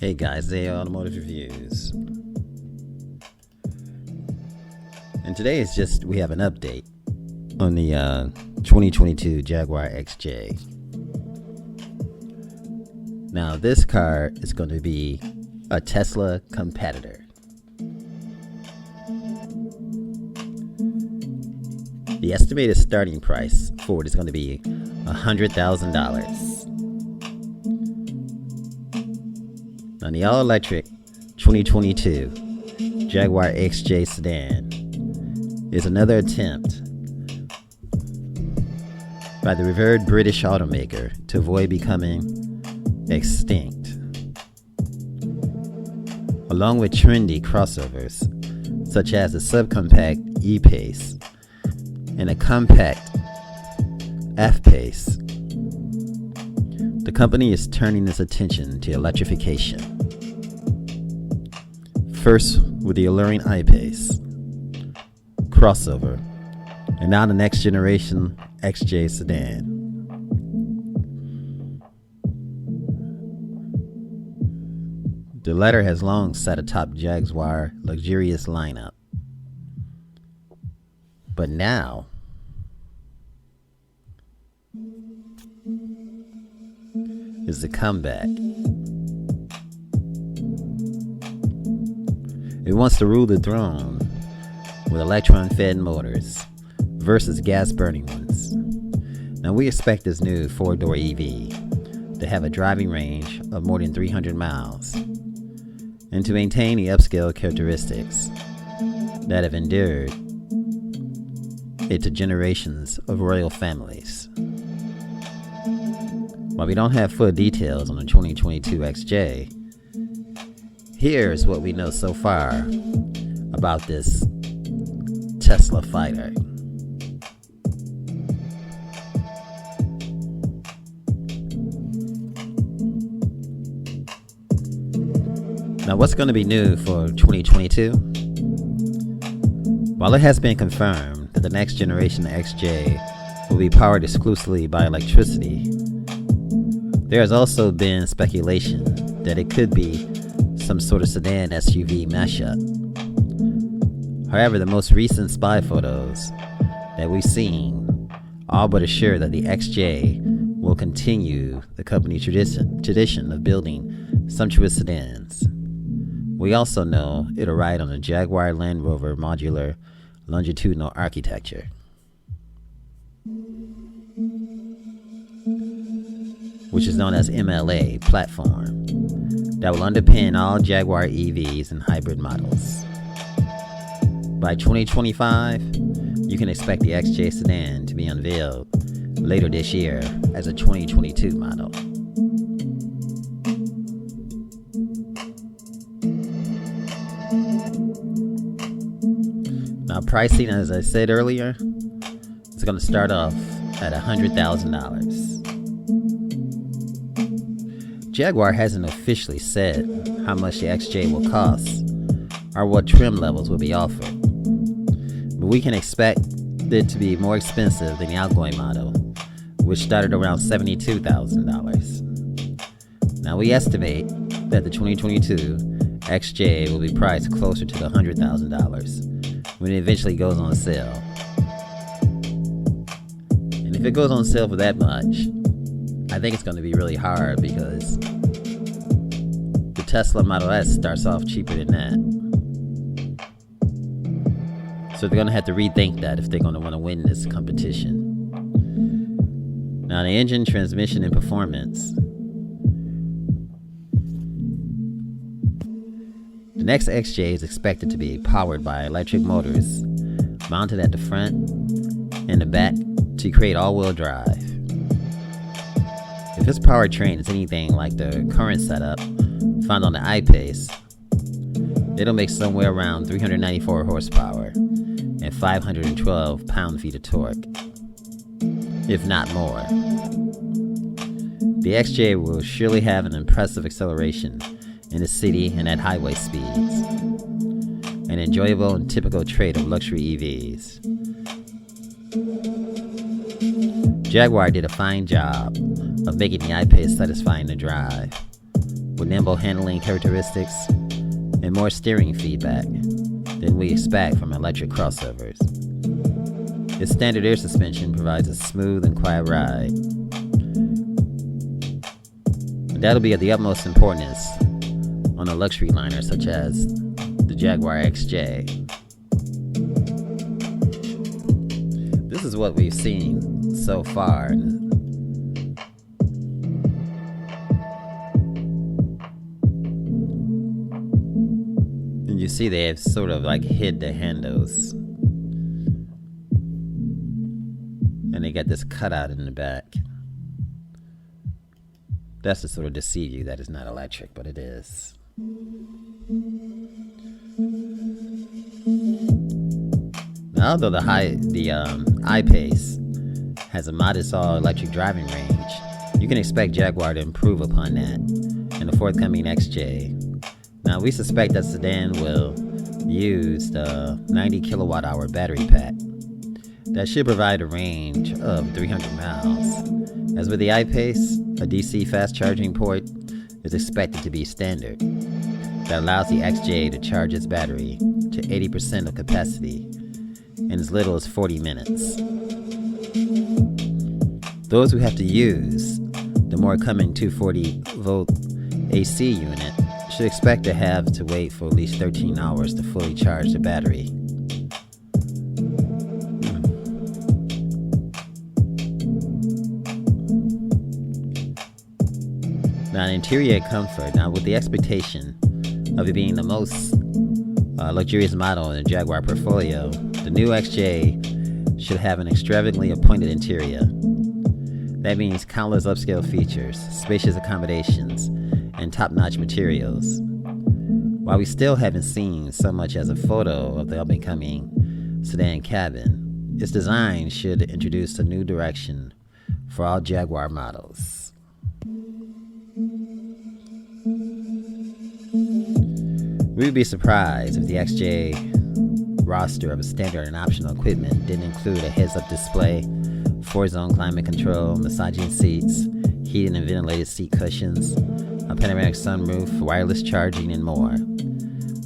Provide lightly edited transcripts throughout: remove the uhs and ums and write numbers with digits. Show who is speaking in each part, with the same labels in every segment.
Speaker 1: Hey guys, they Automotive Reviews. And today is just, we have an update on the 2022 Jaguar XJ. Now this car is going to be a Tesla competitor. The estimated starting price for it is going to be $100,000. Now the all-electric 2022 Jaguar XJ sedan is another attempt by the revered British automaker to avoid becoming extinct. Along with trendy crossovers such as the subcompact E-Pace and a compact F-Pace, the company is turning its attention to electrification. First with the alluring I-Pace crossover, and now the next generation XJ sedan. The latter has long sat atop Jaguar's luxurious lineup, but now is the comeback. It wants to rule the throne with electron-fed motors versus gas-burning ones. Now we expect this new four-door EV to have a driving range of more than 300 miles and to maintain the upscale characteristics that have endeared it to generations of royal families. While we don't have full details on the 2022 XJ, here's what we know so far about this Tesla fighter. Now, what's going to be new for 2022? While it has been confirmed that the next generation XJ will be powered exclusively by electricity, there has also been speculation that it could be some sort of sedan SUV mashup. However, the most recent spy photos that we've seen all but assure that the XJ will continue the company tradition of building sumptuous sedans. We also know it'll ride on a Jaguar Land Rover modular longitudinal architecture, which is known as MLA platform, that will underpin all Jaguar EVs and hybrid models. By 2025, you can expect the XJ sedan to be unveiled later this year as a 2022 model. Now pricing, as I said earlier, is going to start off at $100,000. Jaguar hasn't officially said how much the XJ will cost or what trim levels will be offered, but we can expect it to be more expensive than the outgoing model, which started around $72,000. Now we estimate that the 2022 XJ will be priced closer to the $100,000 when it eventually goes on sale. And if it goes on sale for that much, I think it's going to be really hard, because the Tesla Model S starts off cheaper than that. So they're going to have to rethink that if they're going to want to win this competition. Now the engine, transmission, and performance. The next XJ is expected to be powered by electric motors mounted at the front and the back to create all-wheel drive. If this powertrain is anything like the current setup found on the I-Pace, it'll make somewhere around 394 horsepower and 512 pound-feet of torque, if not more. The XJ will surely have an impressive acceleration in the city and at highway speeds, an enjoyable and typical trait of luxury EVs. Jaguar did a fine job of making the I-Pace satisfying to drive, with nimble handling characteristics and more steering feedback than we expect from electric crossovers. Its standard air suspension provides a smooth and quiet ride. That'll be of the utmost importance on a luxury liner such as the Jaguar XJ. This is what we've seen so far. And you see they have sort of like hid the handles. And they got this cutout in the back. That's to sort of deceive you that it's not electric, but it is. Now, although the I-Pace has a modest all-electric driving range, you can expect Jaguar to improve upon that in the forthcoming XJ. Now, we suspect that sedan will use the 90 kilowatt-hour battery pack. That should provide a range of 300 miles. As with the I-Pace, a DC fast charging port is expected to be standard. That allows the XJ to charge its battery to 80% of capacity in as little as 40 minutes. Those who have to use the more common 240 volt AC unit should expect to have to wait for at least 13 hours to fully charge the battery. Now, interior comfort. Now, with the expectation of it being the most luxurious model in the Jaguar portfolio, the new XJ should have an extravagantly appointed interior. That means countless upscale features, spacious accommodations, and top-notch materials. While we still haven't seen so much as a photo of the up-and-coming sedan cabin, its design should introduce a new direction for all Jaguar models. We'd be surprised if the XJ roster of standard and optional equipment didn't include a heads-up display, 4-zone climate control, massaging seats, heated and ventilated seat cushions, a panoramic sunroof, wireless charging, and more.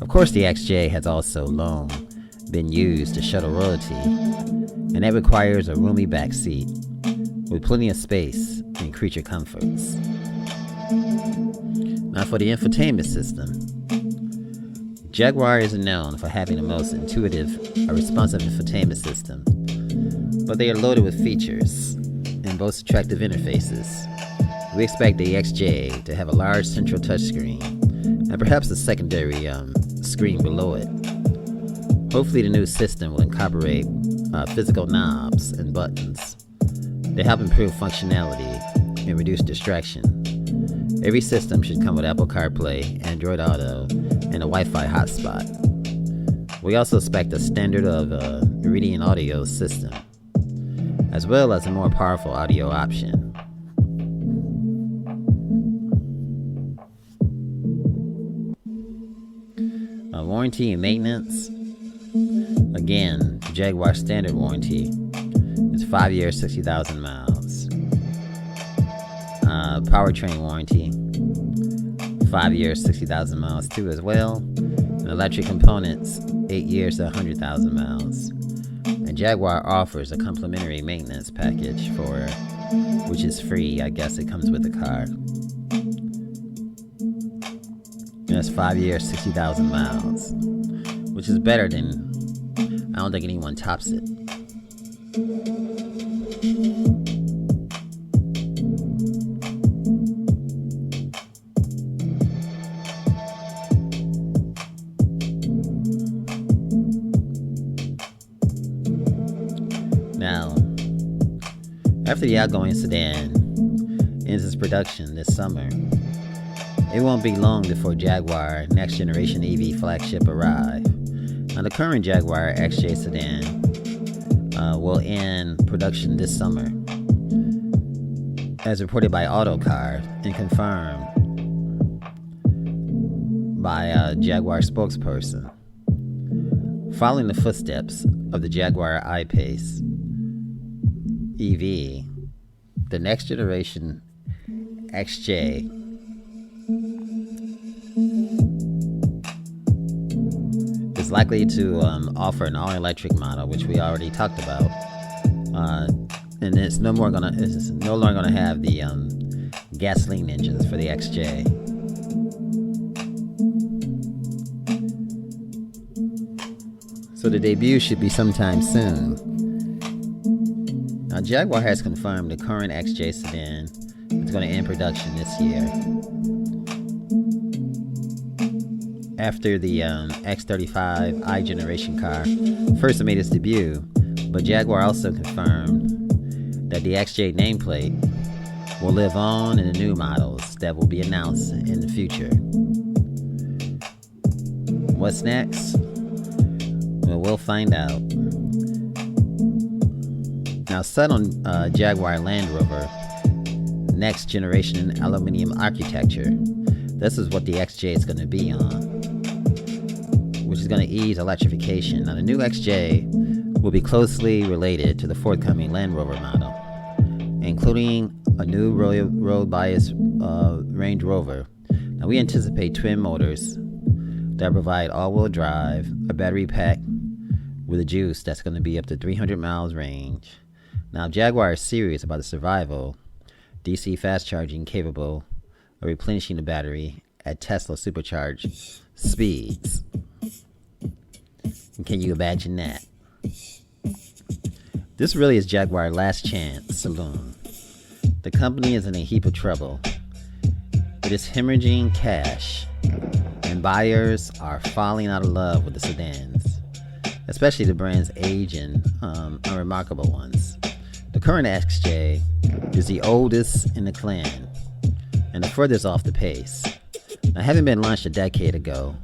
Speaker 1: Of course, the XJ has also long been used to shuttle royalty, and that requires a roomy back seat with plenty of space and creature comforts. Now, for the infotainment system, Jaguar isn't known for having the most intuitive or responsive infotainment system, but they are loaded with features and boast attractive interfaces. We expect the XJ to have a large central touchscreen and perhaps a secondary screen below it. Hopefully the new system will incorporate physical knobs and buttons. They help improve functionality and reduce distraction. Every system should come with Apple CarPlay, Android Auto, and a Wi-Fi hotspot. We also expect a standard of Meridian audio system, as well as a more powerful audio option. Warranty and maintenance. Again, Jaguar standard warranty is 5 years, 60,000 miles. Powertrain warranty, 5 years, 60,000 miles too as well. And electric components, 8 years to 100,000 miles. And Jaguar offers a complimentary maintenance package which is free. I guess it comes with the car. And that's 5 years, 60,000 miles, which is better than, I don't think anyone tops it. Now, after the outgoing sedan ends its production this summer, it won't be long before Jaguar next generation EV flagship arrive. Now, the current Jaguar XJ sedan will end production this summer, as reported by Autocar and confirmed by a Jaguar spokesperson. Following the footsteps of the Jaguar I-Pace EV, the next generation XJ It's likely to offer an all-electric model, which we already talked about, and it's no longer gonna have the gasoline engines for the XJ. So the debut should be sometime soon. Now, Jaguar has confirmed the current XJ sedan is going to end production this year. After the X35 I generation car first made its debut, but Jaguar also confirmed that the XJ nameplate will live on in the new models that will be announced in the future. What's next? Well, we'll find out. Now, set on Jaguar Land Rover next generation aluminum architecture, this is what the XJ is going to be on, which is going to ease electrification. Now, the new XJ will be closely related to the forthcoming Land Rover model, including a new road bias Range Rover. Now, we anticipate twin motors that provide all-wheel drive, a battery pack with a juice that's going to be up to 300 miles range. Now, Jaguar is serious about the survival, DC fast charging capable of replenishing the battery at Tesla supercharged speeds. And can you imagine that? This really is Jaguar's last chance saloon. The company is in a heap of trouble. It is hemorrhaging cash, and buyers are falling out of love with the sedans, especially the brand's aged and unremarkable ones. The current XJ is the oldest in the clan and the furthest off the pace. Now, having been launched a decade ago,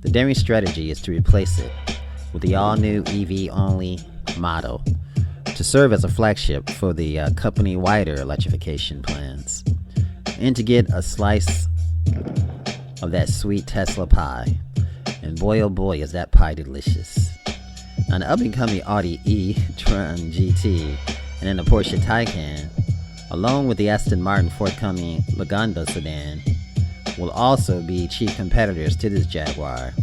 Speaker 1: the daring strategy is to replace it with the all-new EV-only model to serve as a flagship for the company-wider electrification plans, and to get a slice of that sweet Tesla pie. And boy, oh boy, is that pie delicious. Now, the up-and-coming Audi e-tron GT and then the Porsche Taycan, along with the Aston Martin forthcoming Lagonda sedan, will also be chief competitors to this Jaguar.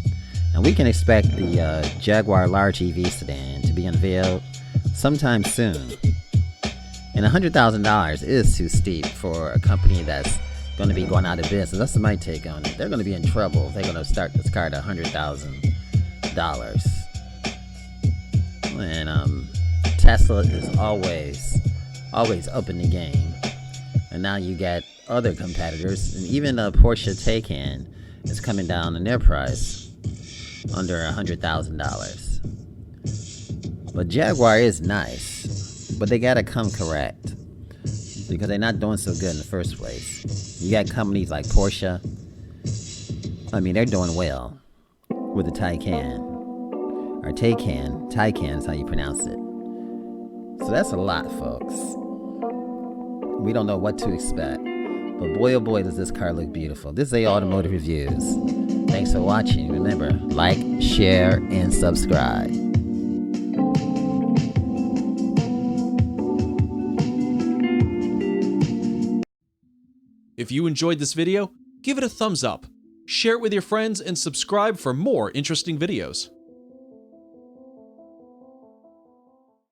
Speaker 1: And we can expect the Jaguar large EV sedan to be unveiled sometime soon. And $100,000 is too steep for a company that's going to be going out of business. That's my take on it. They're going to be in trouble if they're going to start this car at $100,000. And Tesla is always up in the game. And now you got other competitors, and even the Porsche Taycan is coming down in their price under $100,000. But Jaguar is nice, but they gotta come correct, because they're not doing so good in the first place. You got companies like Porsche. I mean, they're doing well with the Taycan, or Taycan is how you pronounce it. So that's a lot, folks. We don't know what to expect, but boy oh boy does this car look beautiful. This is A Automotive Reviews. Thanks for watching. Remember, like, share, and subscribe.
Speaker 2: If you enjoyed this video, give it a thumbs up, share it with your friends, and subscribe for more interesting videos.